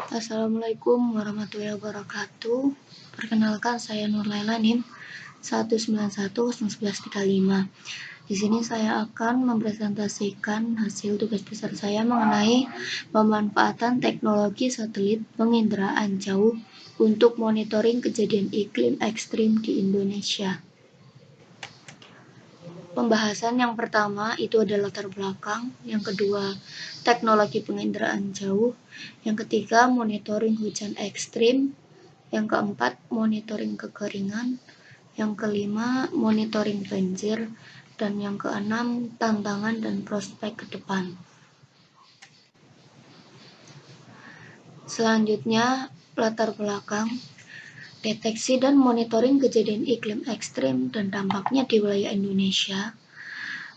Assalamualaikum warahmatullahi wabarakatuh. Perkenalkan, saya Nurlaila NIM 1911135. Di sini saya akan mempresentasikan hasil tugas besar saya mengenai pemanfaatan teknologi satelit penginderaan jauh untuk monitoring kejadian iklim ekstrim di Indonesia. Pembahasan yang pertama itu adalah latar belakang, yang kedua teknologi penginderaan jauh, yang ketiga monitoring hujan ekstrim, yang keempat monitoring kekeringan, yang kelima monitoring banjir, dan yang keenam tantangan dan prospek ke depan. Selanjutnya latar belakang, deteksi dan monitoring kejadian iklim ekstrim dan dampaknya di wilayah Indonesia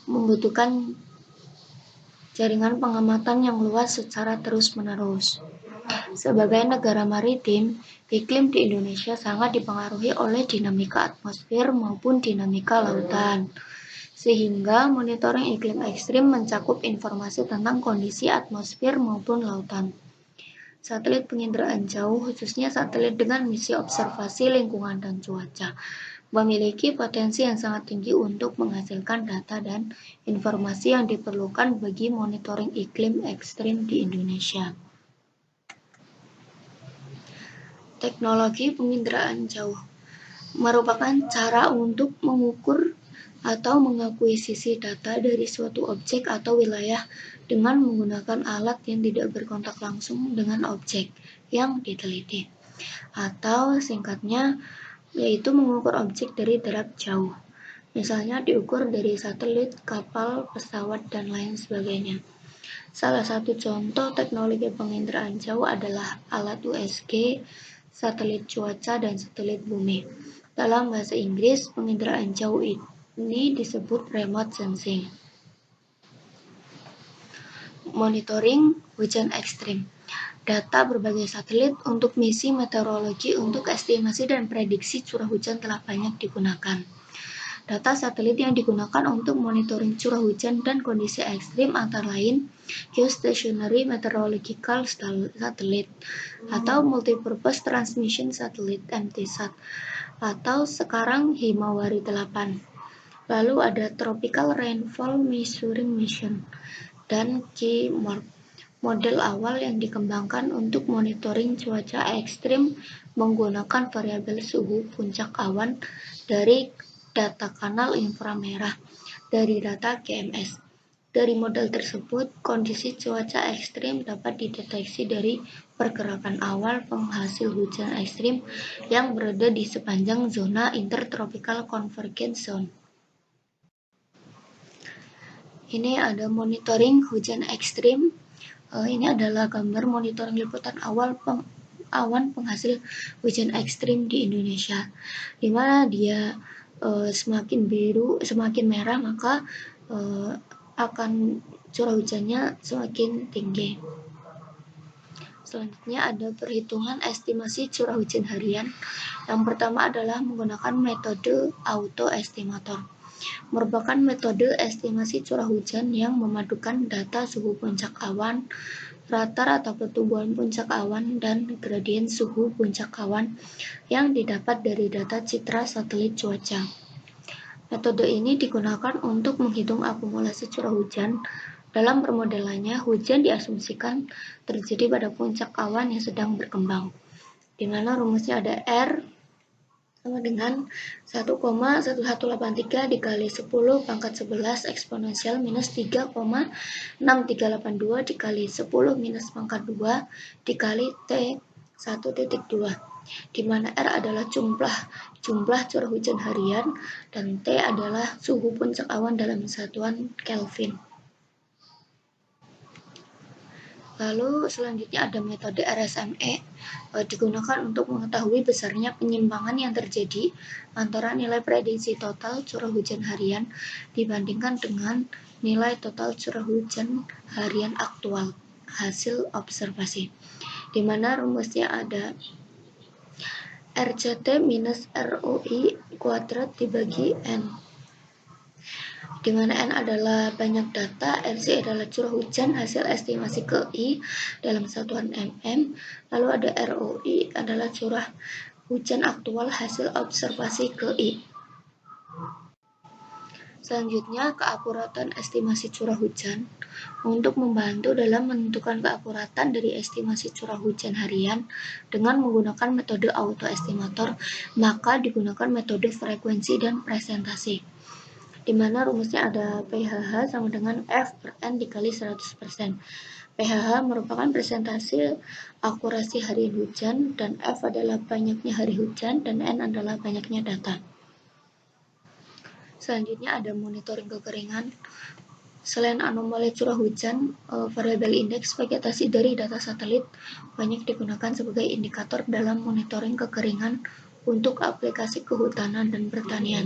membutuhkan jaringan pengamatan yang luas secara terus-menerus. Sebagai negara maritim, iklim di Indonesia sangat dipengaruhi oleh dinamika atmosfer maupun dinamika lautan. Sehingga monitoring iklim ekstrim mencakup informasi tentang kondisi atmosfer maupun lautan. Satelit penginderaan jauh, khususnya satelit dengan misi observasi lingkungan dan cuaca, memiliki potensi yang sangat tinggi untuk menghasilkan data dan informasi yang diperlukan bagi monitoring iklim ekstrim di Indonesia. Teknologi penginderaan jauh merupakan cara untuk mengukur atau mengakuisisi data dari suatu objek atau wilayah dengan menggunakan alat yang tidak berkontak langsung dengan objek yang diteliti, atau singkatnya yaitu mengukur objek dari jarak jauh, misalnya diukur dari satelit, kapal, pesawat, dan lain sebagainya. Salah satu contoh teknologi penginderaan jauh adalah alat USG, satelit cuaca, dan satelit bumi. Dalam bahasa Inggris, penginderaan jauh ini disebut remote sensing. Monitoring hujan ekstrim. Data berbagai satelit untuk misi meteorologi untuk estimasi dan prediksi curah hujan telah banyak digunakan. Data satelit yang digunakan untuk monitoring curah hujan dan kondisi ekstrim antara lain Geostationary Meteorological Satellite atau Multipurpose Transmission Satellite (MTSAT) atau sekarang Himawari 8. Lalu ada Tropical Rainfall Measuring Mission dan QMORP, model awal yang dikembangkan untuk monitoring cuaca ekstrim menggunakan variabel suhu puncak awan dari data kanal inframerah dari data GMS. Dari model tersebut, kondisi cuaca ekstrim dapat dideteksi dari pergerakan awal penghasil hujan ekstrim yang berada di sepanjang zona Intertropical Convergence Zone. Ini ada monitoring hujan ekstrim. Ini adalah gambar monitoring liputan awan penghasil hujan ekstrim di Indonesia, di mana dia semakin biru, semakin merah, maka akan curah hujannya semakin tinggi. Selanjutnya ada perhitungan estimasi curah hujan harian. Yang pertama adalah menggunakan metode auto estimator. Merupakan metode estimasi curah hujan yang memadukan data suhu puncak awan, rata-rata pertumbuhan puncak awan, dan gradien suhu puncak awan yang didapat dari data citra satelit cuaca. Metode ini digunakan untuk menghitung akumulasi curah hujan. Dalam permodelannya, hujan diasumsikan terjadi pada puncak awan yang sedang berkembang, di mana rumusnya ada R sama dengan 1,1183 dikali 10 pangkat 11 eksponensial minus 3,6382 dikali 10 minus pangkat 2 dikali T 1.2, di mana R adalah jumlah curah hujan harian dan T adalah suhu puncak awan dalam satuan Kelvin. Lalu selanjutnya ada metode RSME, digunakan untuk mengetahui besarnya penyimpangan yang terjadi antara nilai prediksi total curah hujan harian dibandingkan dengan nilai total curah hujan harian aktual hasil observasi, di mana rumusnya ada RCT minus ROI kuadrat dibagi N. di mana N adalah banyak data, RC adalah curah hujan hasil estimasi KI dalam satuan mm, lalu ada ROI adalah curah hujan aktual hasil observasi KI. Selanjutnya, keakuratan estimasi curah hujan. Untuk membantu dalam menentukan keakuratan dari estimasi curah hujan harian dengan menggunakan metode autoestimator, maka digunakan metode frekuensi dan presentasi, di mana rumusnya ada PHH sama dengan F per N dikali 100%. PHH merupakan presentasi akurasi harian hujan, dan F adalah banyaknya hari hujan, dan N adalah banyaknya data. Selanjutnya ada monitoring kekeringan. Selain anomali curah hujan, variabel indeks vegetasi dari data satelit banyak digunakan sebagai indikator dalam monitoring kekeringan untuk aplikasi kehutanan dan pertanian.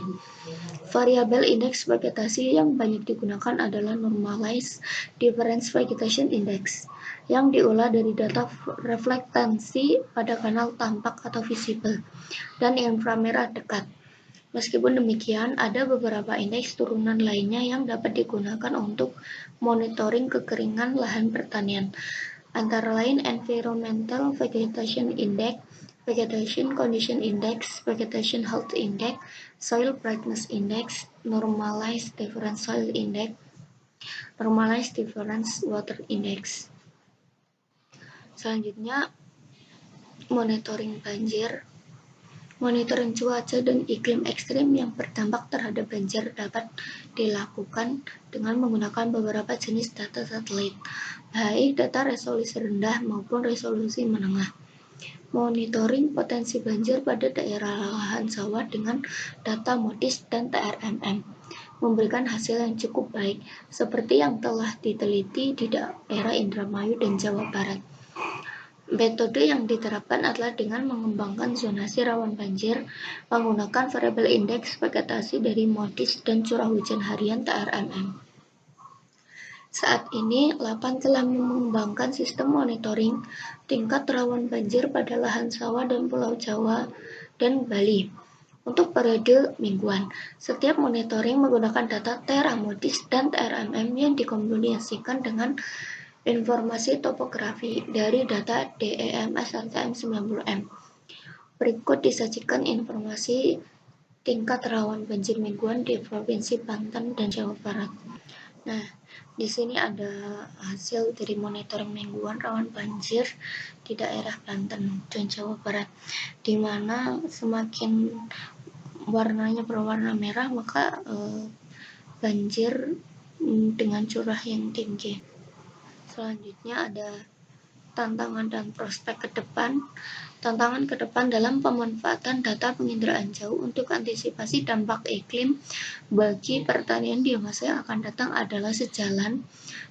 Variabel indeks vegetasi yang banyak digunakan adalah Normalized Difference Vegetation Index, yang diolah dari data reflektansi pada kanal tampak atau visible dan inframerah dekat. Meskipun demikian, ada beberapa indeks turunan lainnya yang dapat digunakan untuk monitoring kekeringan lahan pertanian, antara lain Environmental Vegetation Index, Vegetation Condition Index, Vegetation Health Index, Soil Brightness Index, Normalized Difference Soil Index, Normalized Difference Water Index. Selanjutnya, monitoring banjir. Monitoring cuaca dan iklim ekstrim yang berdampak terhadap banjir dapat dilakukan dengan menggunakan beberapa jenis data satelit, baik data resolusi rendah maupun resolusi menengah. Monitoring potensi banjir pada daerah lahan sawah dengan data MODIS dan TRMM memberikan hasil yang cukup baik, seperti yang telah diteliti di daerah Indramayu dan Jawa Barat. Metode yang diterapkan adalah dengan mengembangkan zonasi rawan banjir menggunakan variabel indeks vegetasi dari MODIS dan curah hujan harian TRMM. Saat ini, LAPAN telah mengembangkan sistem monitoring tingkat rawan banjir pada lahan sawah dan Pulau Jawa dan Bali untuk periode mingguan. Setiap monitoring menggunakan data TERA-MODIS dan TRMM yang dikombinasikan dengan informasi topografi dari data DEMS RTM 90M. Berikut disajikan informasi tingkat rawan banjir mingguan di Provinsi Banten dan Jawa Barat. Nah, di sini ada hasil dari monitoring mingguan rawan banjir di daerah Banten dan Jawa Barat, di mana semakin warnanya berwarna merah maka banjir dengan curah yang tinggi. Selanjutnya ada tantangan dan prospek ke depan. Tantangan ke depan dalam pemanfaatan data penginderaan jauh untuk antisipasi dampak iklim bagi pertanian di masa yang akan datang adalah sejalan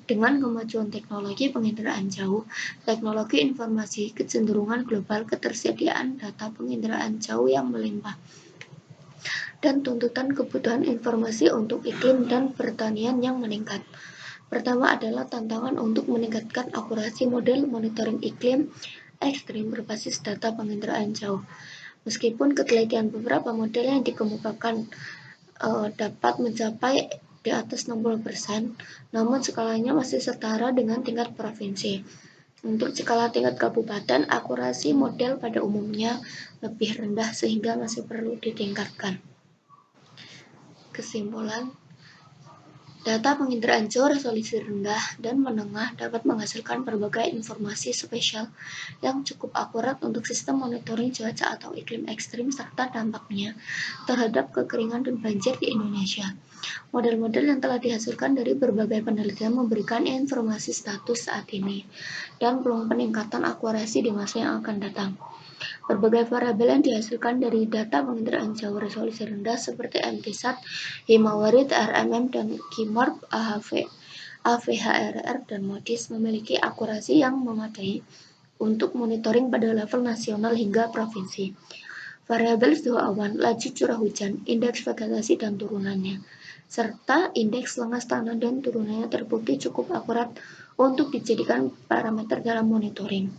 dengan kemajuan teknologi penginderaan jauh, teknologi informasi, kecenderungan global, ketersediaan data penginderaan jauh yang melimpah, dan tuntutan kebutuhan informasi untuk iklim dan pertanian yang meningkat. Pertama adalah tantangan untuk meningkatkan akurasi model monitoring iklim ekstrim berbasis data penginderaan jauh. Meskipun ketelitian beberapa model yang dikemukakan dapat mencapai di atas 60%, namun skalanya masih setara dengan tingkat provinsi. Untuk skala tingkat kabupaten, akurasi model pada umumnya lebih rendah sehingga masih perlu ditingkatkan. Kesimpulan, data penginderaan jauh resolusi rendah dan menengah dapat menghasilkan berbagai informasi spesial yang cukup akurat untuk sistem monitoring cuaca atau iklim ekstrim serta dampaknya terhadap kekeringan dan banjir di Indonesia. Model-model yang telah dihasilkan dari berbagai penelitian memberikan informasi status saat ini dan peluang peningkatan akurasi di masa yang akan datang. Berbagai variabel yang dihasilkan dari data penginderaan jauh resolusi rendah seperti MTSAT, Himawari, TRMM, dan KIMORP, AVHRR, dan MODIS memiliki akurasi yang memadai untuk monitoring pada level nasional hingga provinsi. Variabel suhu awan, laju curah hujan, indeks vegetasi dan turunannya, serta indeks lengas tanah dan turunannya terbukti cukup akurat untuk dijadikan parameter dalam monitoring.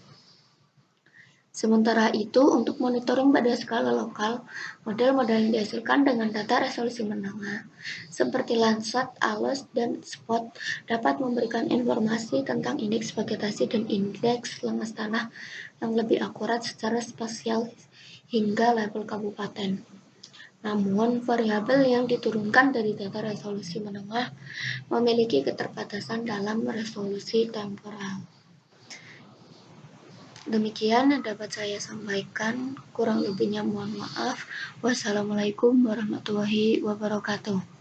Sementara itu, untuk monitoring pada skala lokal, model-model yang dihasilkan dengan data resolusi menengah, seperti Landsat, ALOS, dan SPOT, dapat memberikan informasi tentang indeks vegetasi dan indeks lemas tanah yang lebih akurat secara spasial hingga level kabupaten. Namun, variabel yang diturunkan dari data resolusi menengah memiliki keterbatasan dalam resolusi temporal. Demikian yang dapat saya sampaikan, kurang lebihnya mohon maaf. Wassalamualaikum warahmatullahi wabarakatuh.